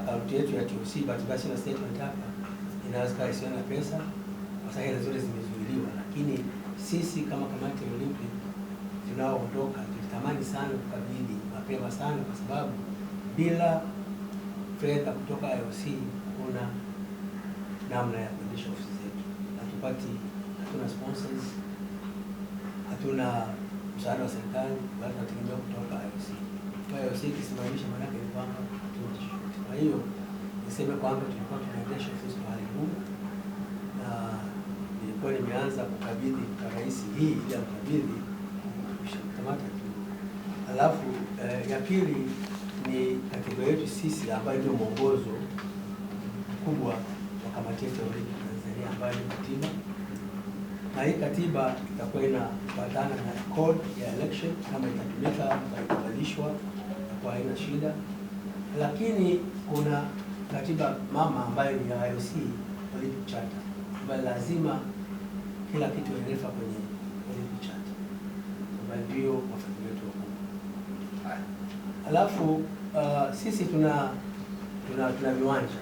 Akaunti yetu ya TOC basi na statement hapa inaweza isiwe na pesa kwa sababu hela zote zimezuiliwa, lakini sisi kama kamati ya Olympic tunaoondoka tulitamani sana kukabidhi mapema sana, kwa sababu bila fedha kutoka IOC kuna namna ya kuendesha ofisi zetu. Hatuna sponsors, hatuna msaada wa serikali, bali tunategemea kutoka IOC. Kwa IOC kisimamisha, maana yake ni kwamba hatuna chochote. Kwa hiyo niseme kwamba tulikuwa tunaendesha ofisi kwa hali ngumu, na nilikuwa nimeanza kukabidhi kwa rais hii ya mkabidhi kamata tu. Alafu ya pili ni katiba yetu sisi ambayo ndio mwongozo mkubwa wa kamati yetu ya Olympic Tanzania, ambayo ni katiba, na hii katiba itakuwa inafuatana na code ya election. Kama itatumika itabalishwa kwa haina shida, lakini kuna katiba mama ambayo ni ya IOC Olympic Charter, ambayo lazima kila kitu irefa kwenye Olympic Charter, ambayo ndio mafanikio yetu makubwa. Alafu sisi tuna viwanja,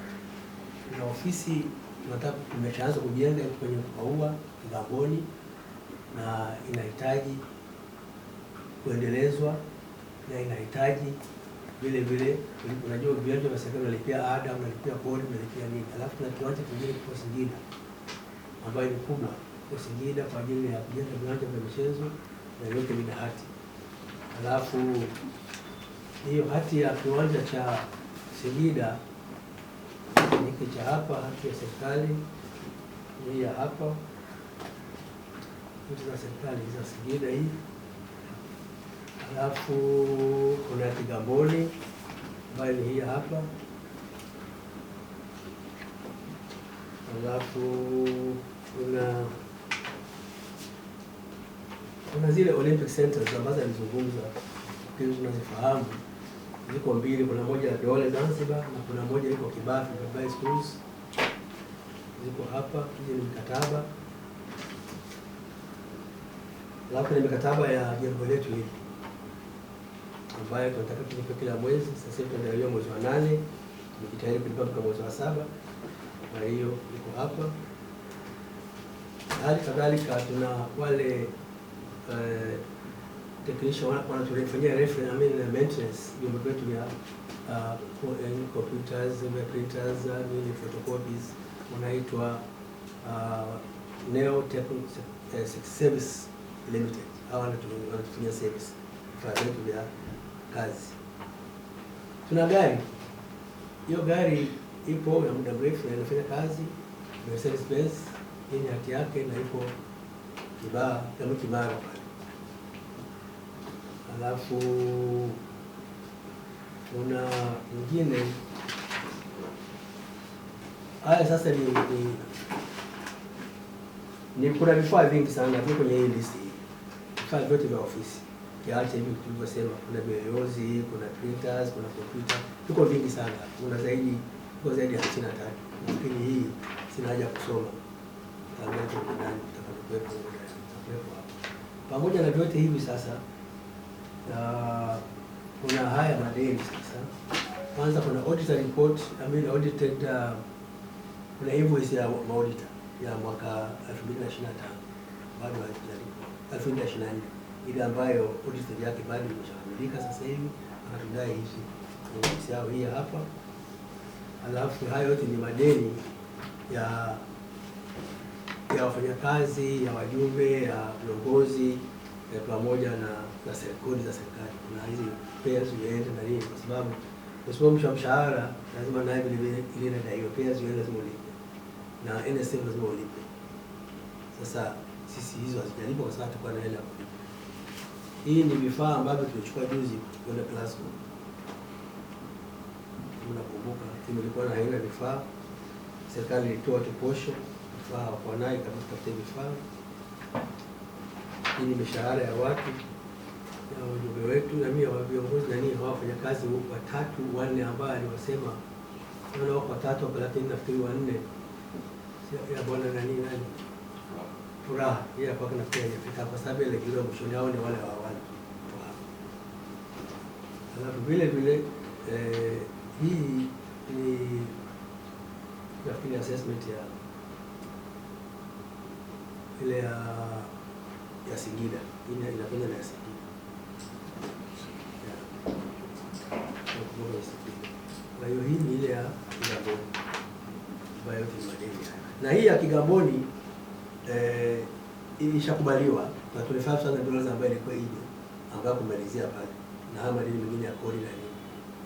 tuna ofisi tumeshaanza kujenga kwenye Maua Kigamboni, na inahitaji kuendelezwa na inahitaji vile vile, unajua viwanja vya serikali unalipia ada, unalipia kodi, unalipia nini. Alafu tuna kiwanja kingine kwa Singida ambayo ni kubwa kwa Singida kwa ajili ya kujenga viwanja vya michezo, na yote ina hati. Alafu hiyo hati ya kiwanja cha Singida hiki cha hapa, hati ya serikali hii ya hapa, hati za serikali za Singida hii. Alafu kuna Kigamboni ambayo ni hii hapa. Alafu kuna zile Olympic Centers ambazo alizungumza, hizo tunazifahamu, ziko mbili. Kuna moja ya Dole Zanzibar na kuna moja iko Kibafi Dubai Schools, ziko hapa. Hizi ni mikataba, alafu ni mikataba ya jengo letu hili ambayo tunataka tulipe kila mwezi. Sasa hivi tunaendelea mwezi wa 8, tumejitahidi kulipa mpaka mwezi wa 7. Kwa hiyo iko hapa. Hali kadhalika tuna wale technician wanatufanyia maintenance vyombo vyetu vya computers, printers, photocopies, wanaitwa Neo Technical Service Limited. Hawa wanatufanyia service vifaa vyetu vya kazi. Tuna gari, hiyo gari ipo ya muda mrefu na inafanya kazi, Mercedes Benz, hii ni hati yake na ipo Kimara pale. Alafu kuna nyingine haya sasa ni kuna vifaa vingi sana viko kwenye hii list. Vifaa vyote vya ofisi kiacha hivi tulivyosema, kuna viyoyozi, kuna printers, kuna computer, viko vingi sana. Kuna zaidi ya 53, lakini hii sina haja kusoma tangazo ndani tutakapokuwepo hapa. Pamoja na vyote hivi sasa, kuna haya madeni sasa. Kwanza kuna auditor report, audited, kuna invoice ya auditor ya mwaka 2025 bado haijalipwa, 2024 ile ambayo auditor yake bado imeshakamilika. Sasa hivi wanatudai hizi invoice yao hii hapa. Alafu hayo yote ni madeni ya wafanyakazi, ya wajumbe, ya viongozi, pamoja na kodi za serikali. Kuna hizi payers uende na nini, kwa sababu usipo mshahara lazima naye vile ile inadaiwa payers uende, lazima ulipe, na NSF lazima ulipe. Sasa sisi hizo hazijalipwa kwa sababu tulikuwa na hela kulipa. Hii ni vifaa ambavyo tulichukua juzi kwenda Glasgow. Mnakumbuka tulikuwa na haina vifaa, serikali ilitoa tu posho vifaa kwa naye kabisa kwa vifaa. Hii ni mishahara ya watu ya wajumbe wetu na mimi wa viongozi na nini, wafanya kazi 3 4 ambao aliwasema wao wako 3 au 30 nafikiri 4 ya bwana nani furaha yeye kwa kana pia ifika, kwa sababu ile kilo mshoni hao ni wale wa awali. Alafu vile vile hii ni ile assessment ya ile ya Singida, inakwenda na Singida. Kwa hiyo hii ni ile ya Kigamboni ambayo ni madeni haya. Na hii ya Kigamboni ilishakubaliwa na $25,000 ambayo ilikuwa hiyo ambayo kumalizia pale na haya madeni mengine ya kodi na nini.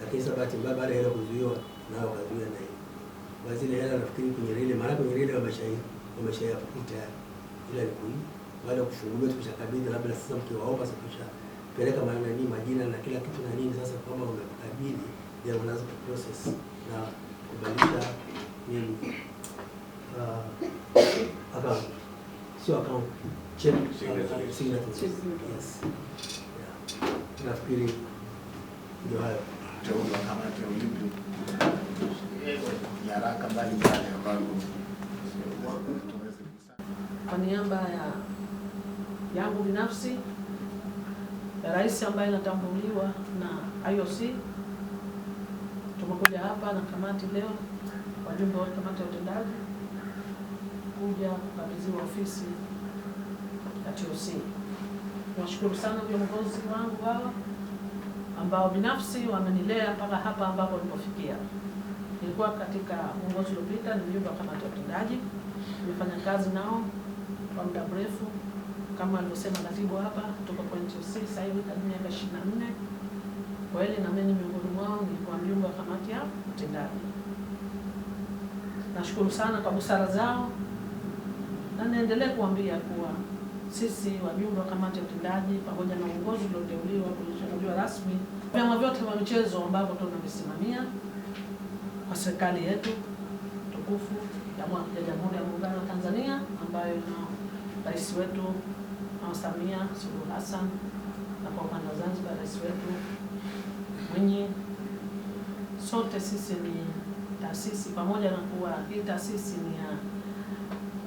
Lakini sasa bahati mbaya baada ya hela kuzuiwa nao wakazuia na hiyo. Kwa zile hela nafikiri kwenye ile mara kwenye ile wameshayafuta ila ni kui baada ya kufunguliwa tukishakabidhi, labda sasa mkiwaomba sasa tushapeleka majina na kila kitu na nini, sasa kama wamekabidhi ndio wanaanza process na kubadilisha nini account, sio account, check signature. Yes, nafikiri ndio hayo teua kamati ya ulipi nyaraka mbalimbali ambazo kwa niaba yangu binafsi ya rais ambaye anatambuliwa na IOC, tumekuja hapa na kamati leo, wajumbe wa kamati ya utendaji kuja kukabidhiwa ofisi ya TOC. Nawashukuru sana viongozi wangu hawa ambao binafsi wamenilea mpaka hapa ambapo nilipofikia. Nilikuwa katika uongozi uliopita, ni mjumbe wa kamati ya utendaji, nimefanya kazi nao kwa muda mrefu kama alivyosema katibu hapa, kutoka kwa TOC sasa hivi karibu miaka 24. Kweli na mimi miongoni mwao nilikuwa mjumbe wa kamati ya utendaji. Nashukuru sana kwa busara zao na niendelee kuambia kuwa sisi wajumbe wa kamati ya utendaji pamoja na uongozi ulioteuliwa kuchaguliwa rasmi vyama vyote vya michezo ambavyo tunavisimamia kwa serikali yetu tukufu ya Jamhuri ya Muungano wa Tanzania ambayo na rais wetu Samia Suluhu Hassan, na kwa upande wa Zanzibar rais wetu Mwinyi. Sote sisi ni taasisi, pamoja na kuwa hii taasisi ni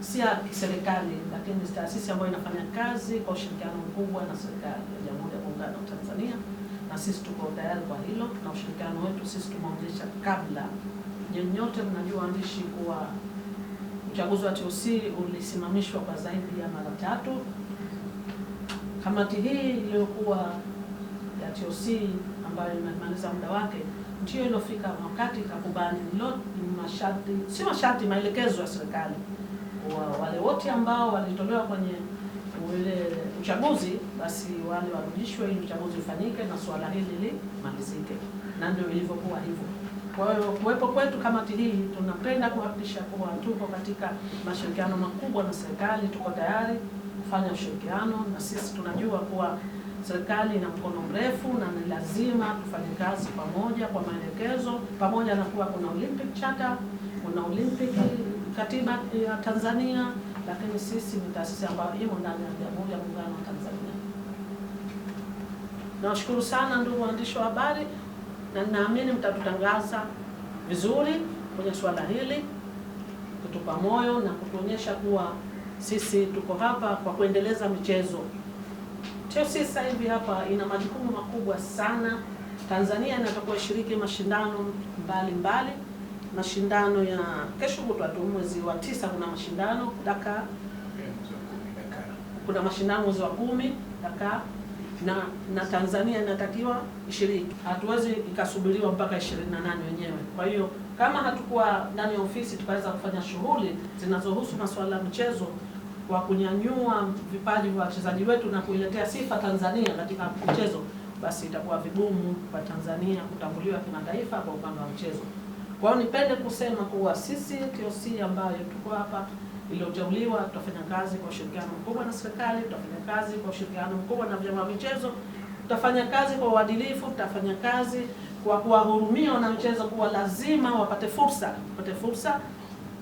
si ya kiserikali, lakini ni taasisi ambayo inafanya kazi kwa ushirikiano mkubwa na serikali ya Jamhuri ya Muungano wa Tanzania, na sisi tuko tayari kwa hilo. Na ushirikiano wetu sisi tumeanzisha kabla nyote mnajua waandishi kuwa uchaguzi wa TOC ulisimamishwa kwa zaidi ya mara 3. Kamati hii iliyokuwa ya TOC ambayo imemaliza muda wake ndio ilofika wakati kakubali masharti, si masharti, maelekezo ya serikali wale wote ambao walitolewa kwenye ule uchaguzi, basi wale warudishwe ili uchaguzi ufanyike na swala hili limalizike, na ndio ilivyokuwa hivyo. Kwa hiyo kuwepo kwetu kamati hii, tunapenda kuhakikisha kuwa tuko katika mashirikiano makubwa na serikali. Tuko tayari kufanya ushirikiano, na sisi tunajua kuwa serikali ina mkono mrefu na ni lazima tufanye kazi pamoja kwa maelekezo, pamoja na kuwa kuna Olympic Charter, kuna Olympic katiba ya Tanzania, lakini sisi ni taasisi ambayo imo ndani ya Jamhuri ya Muungano wa Tanzania. Nawashukuru sana ndugu waandishi wa habari, na naamini mtatutangaza vizuri kwenye swala hili, kutupa moyo na kutuonyesha kuwa sisi tuko hapa kwa kuendeleza michezo. TOC sasa hivi hapa ina majukumu makubwa sana. Tanzania inatakiwa ishiriki mashindano mbalimbali. Mashindano ya kesho kutwa tu mwezi wa 9 kuna mashindano Dakar. Kuna mashindano mwezi wa 10 Dakar, na Tanzania inatakiwa ishiriki. Hatuwezi ikasubiriwa mpaka 28 wenyewe. Kwa hiyo kama hatukuwa ndani ya ofisi tukaweza kufanya shughuli zinazohusu masuala ya michezo kwa kunyanyua vipaji vya wachezaji wetu na kuiletea sifa Tanzania katika michezo, basi itakuwa vigumu kwa Tanzania kutambuliwa kimataifa kwa upande wa michezo. Kwa hiyo nipende kusema kuwa sisi TOC ambayo tuko hapa iliyoteuliwa, tutafanya kazi kwa ushirikiano mkubwa na serikali, tutafanya kazi kwa ushirikiano mkubwa na vyama vya michezo, tutafanya kazi kwa uadilifu, tutafanya kazi kwa kuwahurumia wana michezo kuwa lazima wapate fursa.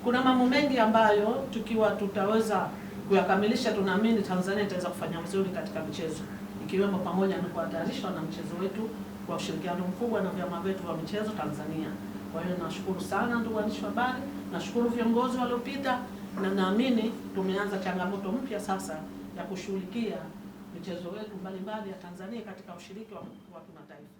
Kuna mambo mengi ambayo tukiwa tutaweza kuyakamilisha, tunaamini Tanzania itaweza kufanya vizuri katika michezo, ikiwemo pamoja na kuwatayarisha na mchezo wetu kwa ushirikiano mkubwa na vyama vyetu vya michezo Tanzania. Kwa hiyo nashukuru sana ndugu waandishi wa habari, nashukuru viongozi waliopita, na naamini tumeanza changamoto mpya sasa ya kushughulikia michezo wetu mbalimbali ya Tanzania katika ushiriki wa kimataifa.